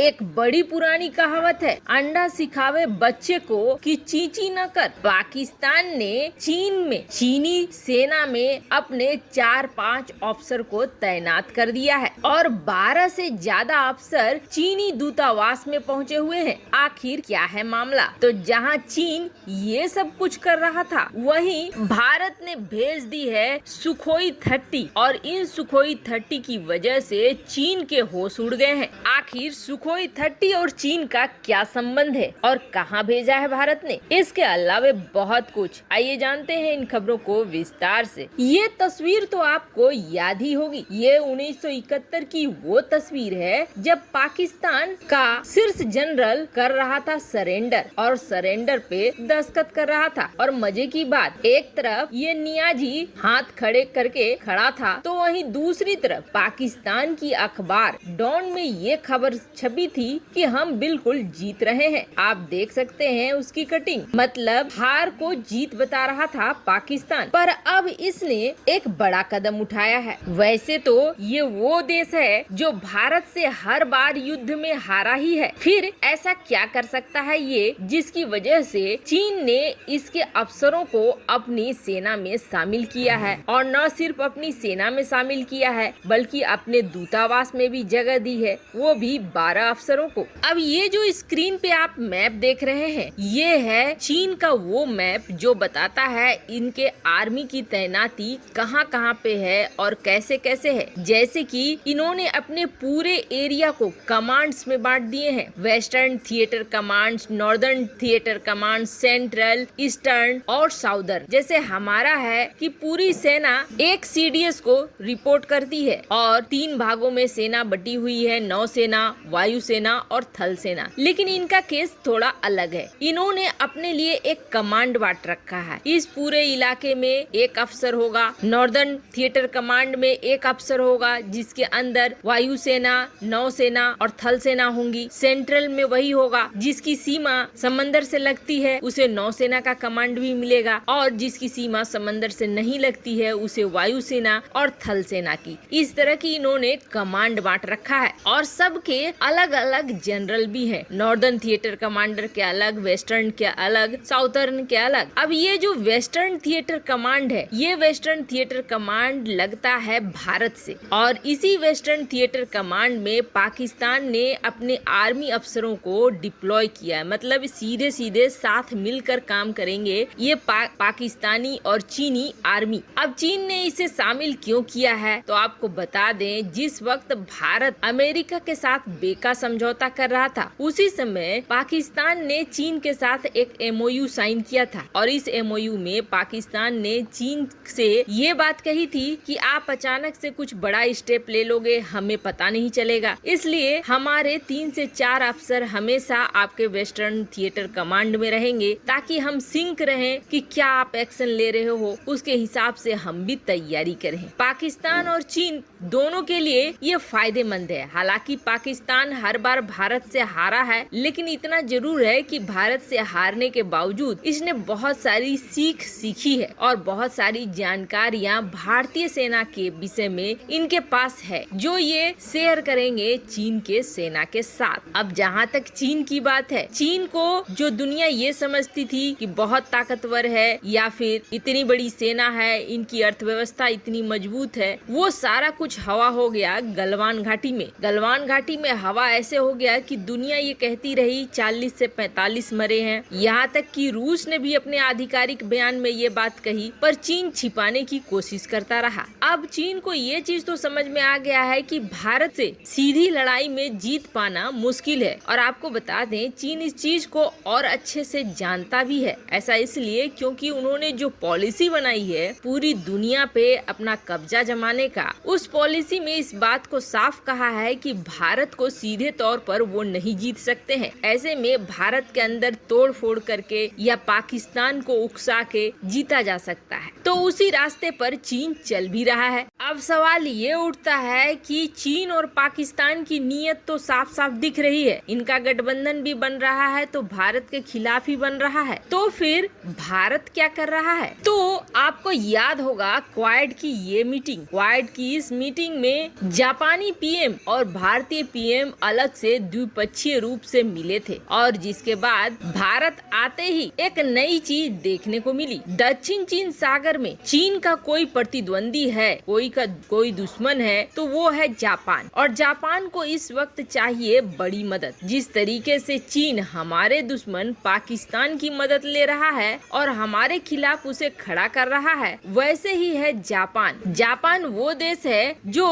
एक बड़ी पुरानी कहावत है, अंडा सिखावे बच्चे को कि चींची न कर। पाकिस्तान ने चीन में चीनी सेना में अपने 4-5 अफसर को तैनात कर दिया है और 12 से ज्यादा अफसर चीनी दूतावास में पहुंचे हुए हैं। आखिर क्या है मामला? तो जहां चीन ये सब कुछ कर रहा था, वहीं भारत ने भेज दी है सुखोई 30 और इन सुखोई 30 की वजह से चीन के होश उड़ गए हैं। आखिर सुखोई 30 और चीन का क्या संबंध है और कहां भेजा है भारत ने? इसके अलावा बहुत कुछ, आइए जानते हैं इन खबरों को विस्तार से। ये तस्वीर तो आपको याद ही होगी, ये 1971 की वो तस्वीर है जब पाकिस्तान का शीर्ष जनरल कर रहा था सरेंडर और सरेंडर पे दस्तखत कर रहा था। और मजे की बात, एक तरफ ये नियाजी हाथ खड़े करके खड़ा था, तो वहीं दूसरी तरफ पाकिस्तान की अखबार डॉन में ये खबर छपी थी कि हम बिल्कुल जीत रहे हैं। आप देख सकते हैं उसकी कटिंग, मतलब हार को जीत बता रहा था पाकिस्तान। पर अब इसने एक बड़ा कदम उठाया है। वैसे तो ये वो देश है जो भारत से हर बार युद्ध में हारा ही है, फिर ऐसा क्या कर सकता है ये जिसकी वजह से चीन ने इसके अफसरों को अपनी सेना में शामिल किया है और न सिर्फ अपनी सेना में शामिल किया है बल्कि अपने दूतावास में भी जगह दी है, वो भी 12 अफसरों को। अब ये जो स्क्रीन पे आप मैप देख रहे हैं, ये है चीन का वो मैप जो बताता है इनके आर्मी की तैनाती कहाँ कहाँ पे है और कैसे कैसे है। जैसे कि इन्होंने अपने पूरे एरिया को कमांड्स में बांट दिए हैं, western theatre command, northern theatre command, central, eastern और साउदर्न। जैसे हमारा है कि पूरी सेना एक सीडीएस को रिपोर्ट करती है और 3 भागों में सेना बटी हुई है, नौसेना, वायुसेना और थल सेना। लेकिन इनका केस थोड़ा अलग है, इन्होंने अपने लिए एक कमांड बांट रखा है। इस पूरे इलाके में एक अफसर होगा, नॉर्दर्न थिएटर कमांड में एक अफसर होगा जिसके अंदर वायुसेना, नौसेना और थल सेना होंगी। सेंट्रल में वही होगा जिसकी सीमा समंदर से लगती है, उसे नौसेना का कमांड भी मिलेगा और जिसकी सीमा समंदर से नहीं लगती है उसे वायुसेना और थल सेना की। इस तरह की इन्होंने कमांड बांट रखा है और सबके अलग अलग जनरल भी है। नॉर्दर्न थिएटर कमांडर के अलग, वेस्टर्न के अलग, साउथर्न के अलग। अब ये जो वेस्टर्न थिएटर कमांड है, ये वेस्टर्न थिएटर कमांड लगता है भारत से और इसी वेस्टर्न थिएटर कमांड में पाकिस्तान ने अपने आर्मी अफसरों को डिप्लॉय किया है, मतलब सीधे सीधे साथ मिलकर काम करेंगे ये पाकिस्तानी और चीनी आर्मी। अब चीन ने इसे शामिल क्यों किया है तो आपको बता दें, जिस वक्त भारत अमेरिका के साथ बेका समझौता कर रहा था, उसी समय पाकिस्तान ने चीन के साथ एक एमओयू साइन किया था और इस एमओयू में पाकिस्तान ने चीन से ये बात कही थी कि आप अचानक से कुछ बड़ा स्टेप ले लोगे, हमें पता नहीं चलेगा, इसलिए हमारे 3 से 4 अफसर हमेशा आपके वेस्टर्न थिएटर कमांड में रहेंगे ताकि हम सिंक रहें कि क्या आप एक्शन ले रहे हो, उसके हिसाब से हम भी तैयारी करें। पाकिस्तान और चीन दोनों के लिए ये फायदेमंद है। हालांकि पाकिस्तान हर बार भारत से हारा है, लेकिन इतना जरूर है कि भारत से हारने के बावजूद इसने बहुत सारी सीख सीखी है और बहुत सारी जानकारियां भारतीय सेना के विषय में इनके पास है जो ये शेयर करेंगे चीन के सेना के साथ। अब जहां तक चीन की बात है, चीन को जो दुनिया ये समझती थी कि बहुत ताकतवर है या फिर इतनी बड़ी सेना है, इनकी अर्थव्यवस्था इतनी मजबूत है, वो सारा कुछ हवा हो गया गलवान घाटी में। गलवान घाटी में हवा ऐसे हो गया कि दुनिया ये कहती रही 40 से 45 मरे हैं, यहाँ तक कि रूस ने भी अपने आधिकारिक बयान में ये बात कही, पर चीन छिपाने की कोशिश करता रहा। अब चीन को ये चीज तो समझ में आ गया है कि भारत से सीधी लड़ाई में जीत पाना मुश्किल है और आपको बता दें चीन इस चीज को और अच्छे से जानता भी है। ऐसा इसलिए क्योंकि उन्होंने जो पॉलिसी बनाई है पूरी दुनिया पे अपना कब्जा जमाने का, उस पॉलिसी में इस बात को साफ कहा है कि भारत को सीधे तौर पर वो नहीं जीत सकते हैं। ऐसे में भारत के अंदर तोड़ फोड़ करके या पाकिस्तान को उकसा के जीता जा सकता है, तो उसी रास्ते पर चीन चल भी रहा है। अब सवाल ये उठता है कि चीन और पाकिस्तान की नीयत तो साफ साफ दिख रही है, इनका गठबंधन भी बन रहा है तो भारत के खिलाफ ही बन रहा है, तो फिर भारत क्या कर रहा है? तो आपको याद होगा क्वाड की ये मीटिंग, क्वाड की इस मीटिंग में जापानी पीएम और भारतीय पीएम अलग से द्विपक्षीय रूप से मिले थे और जिसके बाद भारत आते ही एक नई चीज देखने को मिली। दक्षिण चीन सागर में चीन का कोई प्रतिद्वंदी है, कोई दुश्मन है तो वो है जापान। और जापान को इस वक्त चाहिए बड़ी मदद। जिस तरीके से चीन हमारे दुश्मन पाकिस्तान की मदद ले रहा है और हमारे खिलाफ उसे खड़ा कर रहा है, वैसे ही है जापान। जापान वो देश है जो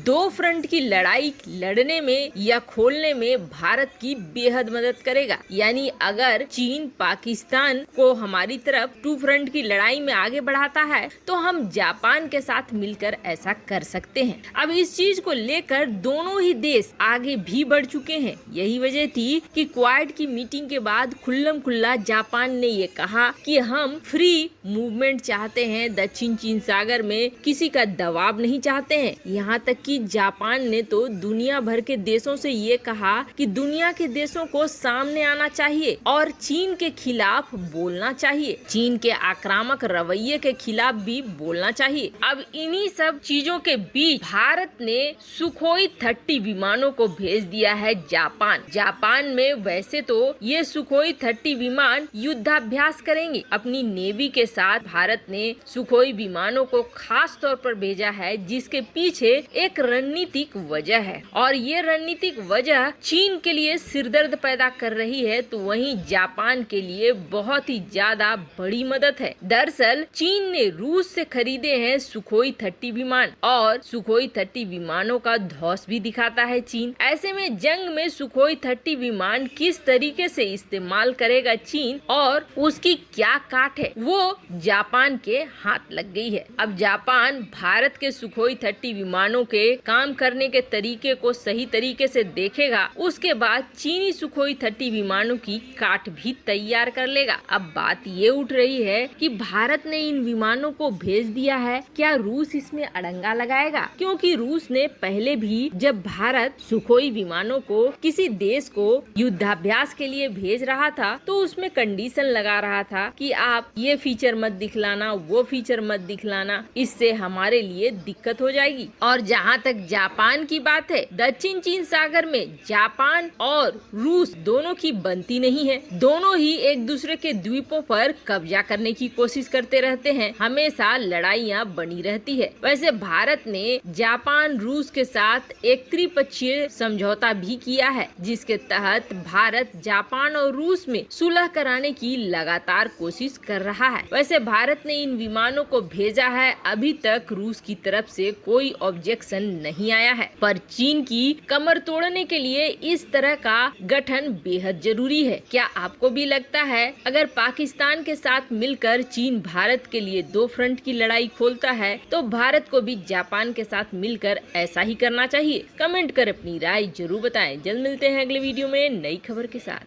दो फ्रंट की लड़ाई लड़ने में या खोलने में भारत की बेहद मदद करेगा। यानी अगर चीन पाकिस्तान को हमारी तरफ टू फ्रंट की लड़ाई में आगे बढ़ाता है तो हम जापान के साथ मिलकर ऐसा कर सकते हैं। अब इस चीज को लेकर दोनों ही देश आगे भी बढ़ चुके हैं। यही वजह थी कि क्वाड की मीटिंग के बाद खुल्लम खुल्ला जापान ने ये कहा कि हम फ्री मूवमेंट चाहते हैं, दक्षिण चीन सागर में किसी का दबाव नहीं चाहते हैं। यहाँ तक कि जापान ने तो दुनिया भर के देशों से ये कहा कि दुनिया के देशों को सामने आना चाहिए और चीन के खिलाफ बोलना चाहिए, चीन के आक्रामक रवैये के खिलाफ भी बोलना चाहिए। अब इन्हीं सब चीजों के बीच भारत ने सुखोई 30 विमानों को भेज दिया है जापान। जापान में वैसे तो ये सुखोई 30 विमान युद्धाभ्यास करेंगे अपनी नेवी के साथ। भारत ने सुखोई विमानों को खास तौर पर भेजा है जिसके पीछे एक रणनीतिक वजह है और ये रणनीतिक वजह चीन के लिए सिरदर्द पैदा कर रही है तो वहीं जापान के लिए बहुत ही ज्यादा बड़ी मदद है। दरअसल चीन ने रूस से खरीदे हैं सुखोई 30 विमान और सुखोई 30 विमानों का धौस भी दिखाता है चीन। ऐसे में जंग में सुखोई 30 विमान किस तरीके से इस्तेमाल करेगा चीन और उसकी क्या काट है वो जापान के हाथ लग गई है। अब जापान भारत के सुखोई 30 विमानों के काम करने के तरीके को सही तरीके से देखेगा, उसके बाद चीनी सुखोई 30 विमानों की काट भी तैयार कर लेगा। अब बात ये उठ रही है कि भारत ने इन विमानों को भेज दिया है, क्या रूस इसमें अड़ंगा लगाएगा? क्योंकि रूस ने पहले भी जब भारत सुखोई विमानों को किसी देश को युद्धाभ्यास के लिए भेज रहा था तो उसमें कंडीशन लगा रहा था कि आप ये फीचर मत दिखलाना, वो फीचर मत दिखलाना, इससे हमारे लिए दिक्कत हो जाएगी। और जहाँ तक जापान की बात है, दक्षिण चीन सागर में जापान और रूस दोनों की बनती नहीं है। दोनों ही एक दूसरे के द्वीपों पर कब्जा करने की कोशिश करते रहते हैं, हमेशा लड़ाइयाँ बनी रहती है। वैसे भारत ने जापान रूस के साथ एक त्रिपक्षीय समझौता भी किया है जिसके तहत भारत जापान और रूस में सुलह कराने की लगातार कोशिश कर रहा है। वैसे भारत ने इन विमानों को भेजा है, अभी तक रूस की तरफ से कोई ऑब्जेक्शन नहीं आया है, पर चीन की कमर तोड़ने के लिए इस तरह का गठन बेहद जरूरी है। क्या आपको भी लगता है अगर पाकिस्तान के साथ मिलकर चीन भारत के लिए दो फ्रंट की लड़ाई खोलता है तो भारत को भी जापान के साथ मिलकर ऐसा ही करना चाहिए? कमेंट कर अपनी राय जरूर बताएं। जल्द मिलते हैं अगले वीडियो में नई खबर के साथ।